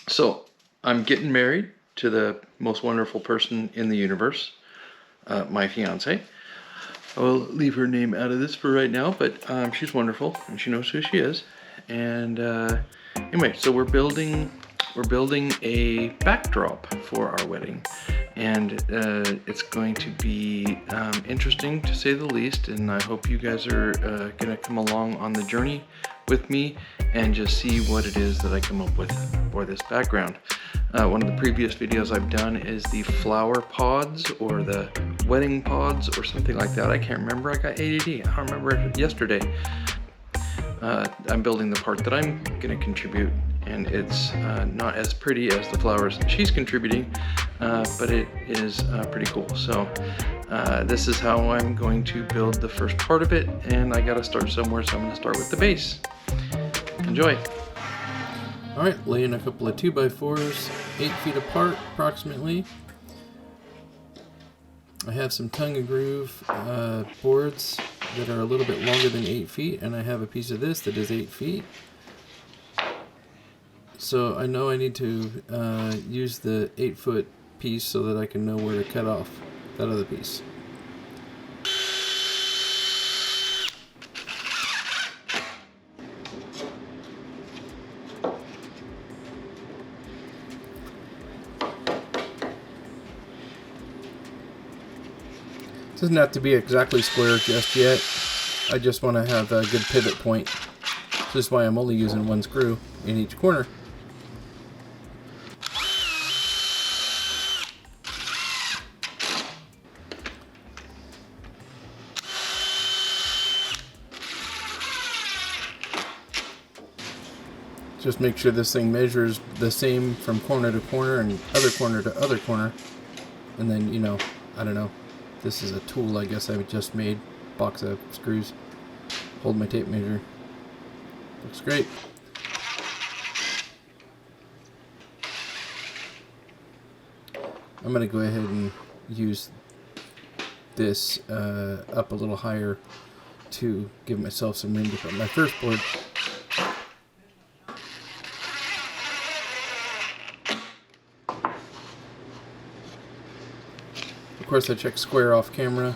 So I'm getting married to the most wonderful person in the universe, my fiance. I will leave her name out of this for right now, but she's wonderful and she knows who she is. And anyway, so we're building a backdrop for our wedding, and it's going to be interesting to say the least. And I hope you guys are gonna come along on the journey with me and just see what it is that I come up with for this background. One of the previous videos I've done is the flower pods or the wedding pods or something like that. I can't remember. I got ADD. I don't remember it yesterday. I'm building the part that I'm going to contribute, and it's not as pretty as the flowers that she's contributing, but it is pretty cool. So this is how I'm going to build the first part of it, and I got to start somewhere, so I'm going to start with the base. Enjoy. Alright, laying a couple of 2x4s, 8 feet apart approximately. I have some Toung and Grove boards that are a little bit longer than 8 feet, and I have a piece of this that is 8 feet. So I know I need to use the 8-foot piece so that I can know where to cut off that other piece. It doesn't have to be exactly square just yet. I just want to have a good pivot point. This is why I'm only using one screw in each corner. Just make sure this thing measures the same from corner to corner and other corner to other corner. And then, you know, I don't know. This is a tool I guess I just made. Box of screws. Hold my tape measure. Looks great. I'm going to go ahead and use this up a little higher to give myself some room to put my first board. Of course, I check square off camera.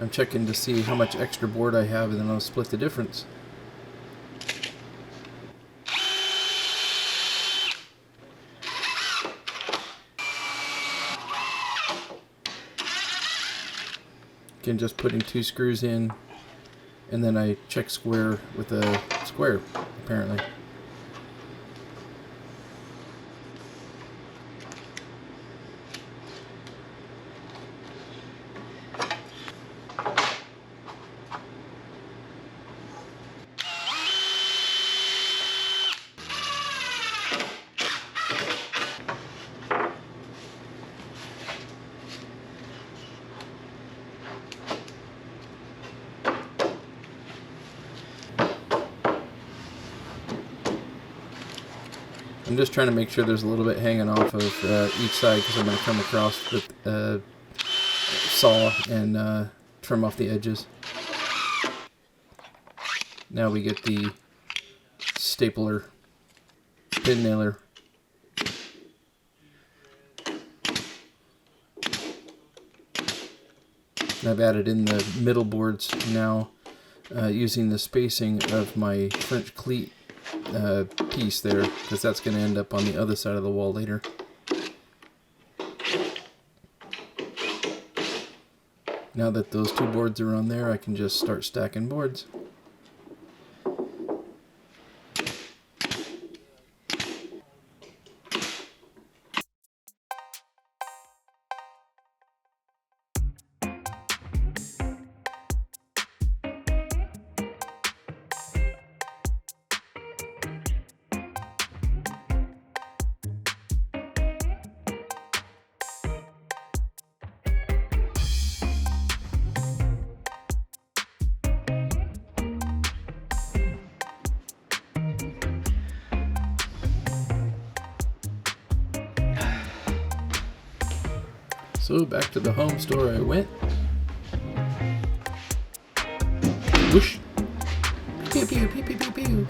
I'm checking to see how much extra board I have, and then I'll split the difference. Again, just putting 2 screws in, and then I check square with a square, apparently. I'm just trying to make sure there's a little bit hanging off of each side, because I'm going to come across with a saw and trim off the edges. Now we get the stapler, pin nailer. And I've added in the middle boards now using the spacing of my French cleat piece there, because that's going to end up on the other side of the wall later. Now that those 2 boards are on there, I can just start stacking boards. So back to the home store I went. Whoosh! Pew pew pew pew pew pew.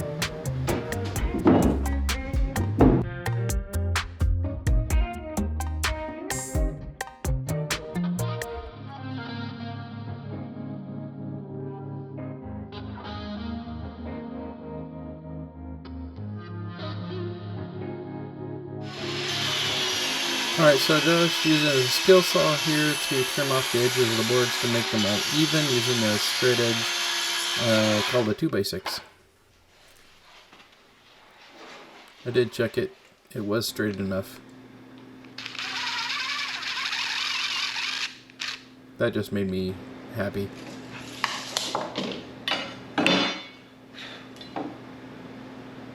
Alright, so just using a skill saw here to trim off the edges of the boards to make them all even using a straight edge called a 2x6. I did check it. It was straight enough. That just made me happy.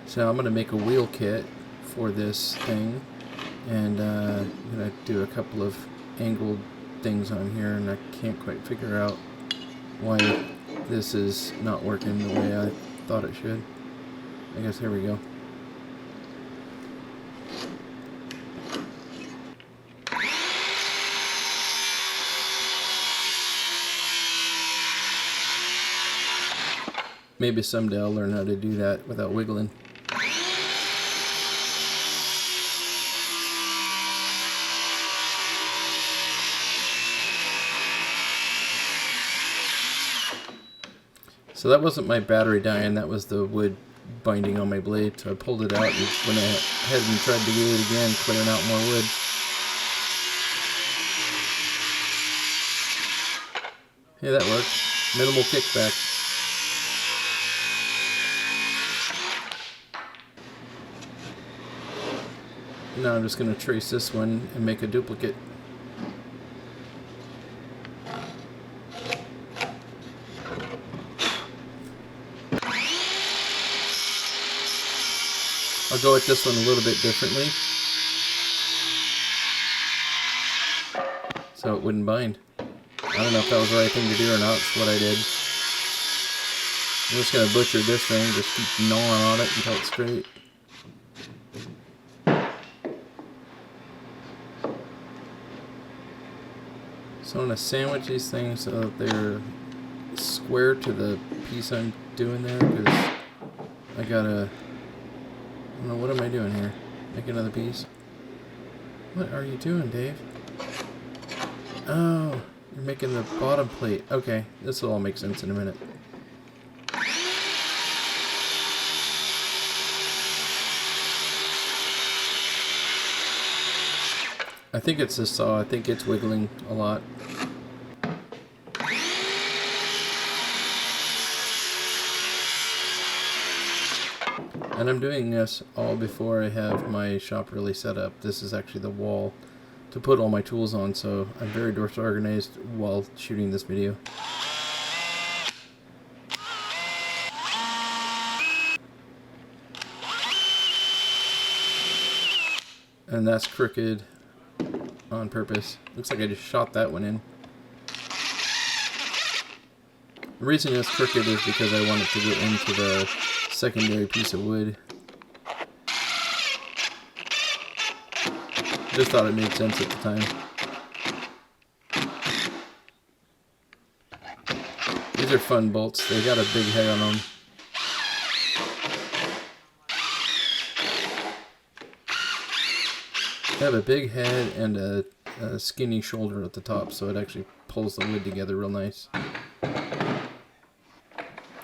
So I'm going to make a wheel kit for this thing. And I'm going to do a couple of angled things on here, and I can't quite figure out why this is not working the way I thought it should. I guess here we go. Maybe someday I'll learn how to do that without wiggling. So that wasn't my battery dying, that was the wood binding on my blade. So I pulled it out and went ahead and tried to do it again, clearing out more wood. Hey, that worked. Minimal kickback. Now I'm just going to trace this one and make a duplicate. I'll go at this one a little bit differently, so it wouldn't bind. I don't know if that was the right thing to do or not. It's what I did. I'm just going to butcher this thing, just keep gnawing on it until it's straight. So I'm going to sandwich these things so that they're square to the piece I'm doing there, because I gotta... I don't know, what am I doing here? Make another piece? What are you doing, Dave? Oh, you're making the bottom plate. Okay, this will all make sense in a minute. I think it's this saw. I think it's wiggling a lot. And I'm doing this all before I have my shop really set up. This is actually the wall to put all my tools on, so I'm very disorganized while shooting this video. And that's crooked on purpose. Looks like I just shot that one in. The reason it's crooked is because I want it to get into the secondary piece of wood. Just thought it made sense at the time. These are fun bolts. They got a big head on them. They have a big head and a skinny shoulder at the top, so it actually pulls the wood together real nice.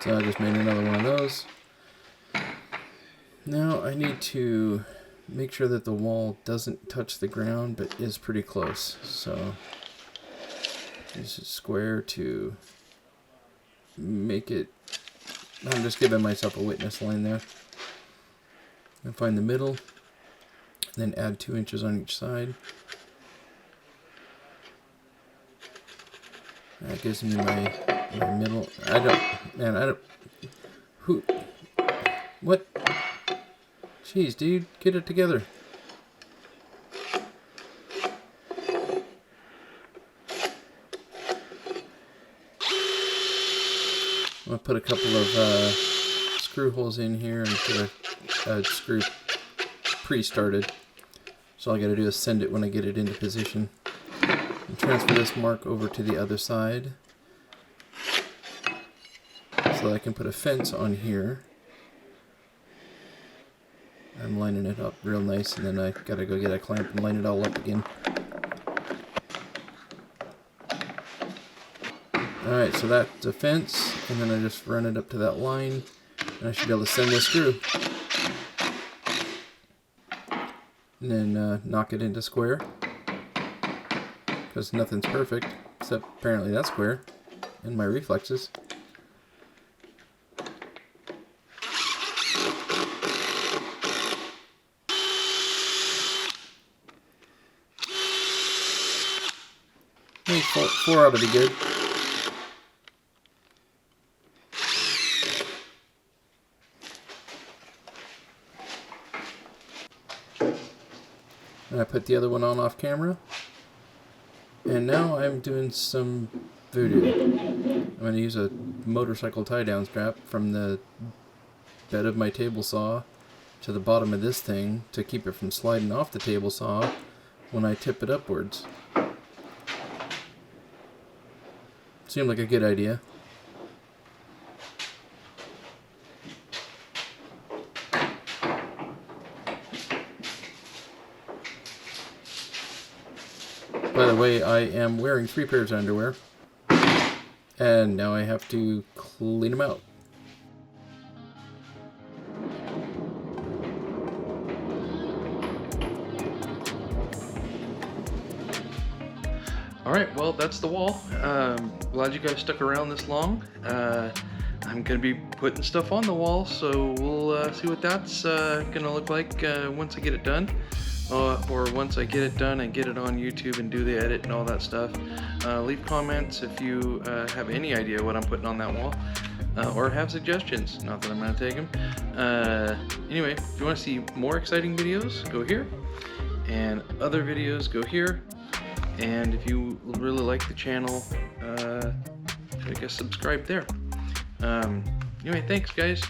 So I just made another one of those. Now I need to make sure that the wall doesn't touch the ground but is pretty close. So use a square to make it... I'm just giving myself a witness line there. And find the middle, and then add 2 inches on each side. That gives me my middle. I don't... Who... What? Jeez, dude, get it together. I'm going to put a couple of screw holes in here and put a screw pre-started. So all I got to do is send it when I get it into position. And transfer this mark over to the other side so that I can put a fence on here. I'm lining it up real nice, and then I gotta go get a clamp and line it all up again. Alright, so that's a fence, and then I just run it up to that line, and I should be able to send this through. And then knock it into square. because nothing's perfect, except apparently that square, and my reflexes. I think four ought to be good. And I put the other one on off camera. And now I'm doing some voodoo. I'm going to use a motorcycle tie-down strap from the bed of my table saw to the bottom of this thing to keep it from sliding off the table saw when I tip it upwards. Seemed like a good idea. By the way, I am wearing 3 pairs of underwear, and now I have to clean them out. Alright, well, that's the wall. Glad you guys stuck around this long. I'm going to be putting stuff on the wall, so we'll see what that's going to look like once I get it done. Or once I get it done and get it on YouTube and do the edit and all that stuff. Leave comments if you have any idea what I'm putting on that wall. Or have suggestions. Not that I'm going to take them. Anyway, if you want to see more exciting videos, go here. And other videos, go here. And if you really like the channel, I guess subscribe there. Anyway, thanks guys.